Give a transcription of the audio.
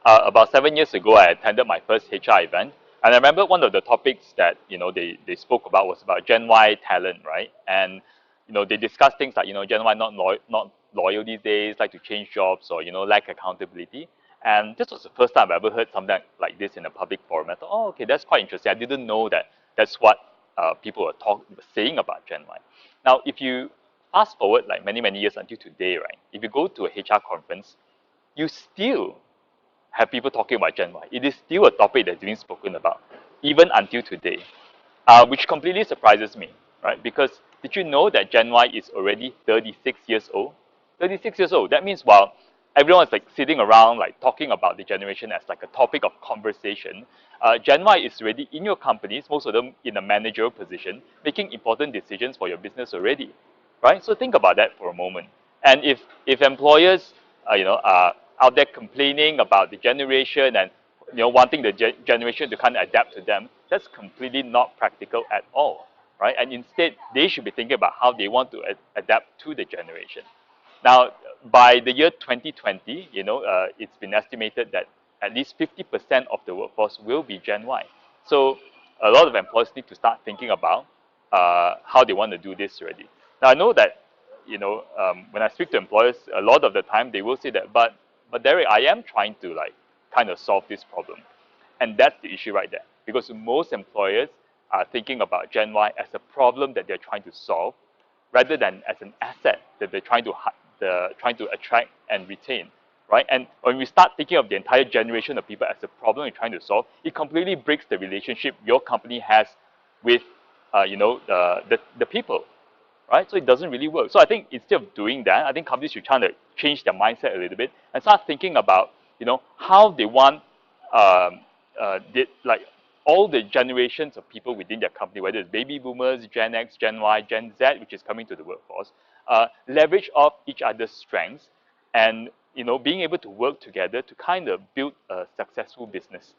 About 7 years ago, I attended my first HR event, and I remember one of the topics that they spoke about was about Gen Y talent, right? And they discussed things like Gen Y not loyal these days, like to change jobs, or lack accountability. And this was the first time I ever heard something like this in a public forum. I thought, oh, okay, that's quite interesting. I didn't know that that's what people were saying about Gen Y. Now, if you fast forward like many years until today, right? If you go to a HR conference, you still have people talking about Gen Y. It is still a topic that's being spoken about, even until today, which completely surprises me, right? Because did you know that Gen Y is already 36 years old? 36 years old. That means while everyone's like sitting around like talking about the generation as like a topic of conversation, Gen Y is already in your companies, most of them in a managerial position, making important decisions for your business already, right? So think about that for a moment. And if employers, are out there complaining about the generation and wanting the generation to kind of adapt to them, that's completely not practical at all, right? And instead, they should be thinking about how they want to adapt to the generation. Now, by the year 2020, it's been estimated that at least 50% of the workforce will be Gen Y. So a lot of employers need to start thinking about how they want to do this already. Now, I know that, when I speak to employers, a lot of the time they will say that, but Derek, I am trying to like kind of solve this problem. And that's the issue right there. Because most employers are thinking about Gen Y as a problem that they're trying to solve rather than as an asset that they're trying to attract and retain, right? And when we start thinking of the entire generation of people as a problem you're trying to solve, it completely breaks the relationship your company has with, the people, right? So it doesn't really work. So I think instead of doing that, I think companies should try to change their mindset a little bit and start thinking about, how they want, like all the generations of people within their company, whether it's baby boomers, Gen X, Gen Y, Gen Z, which is coming to the workforce, leverage off each other's strengths and being able to work together to kind of build a successful business.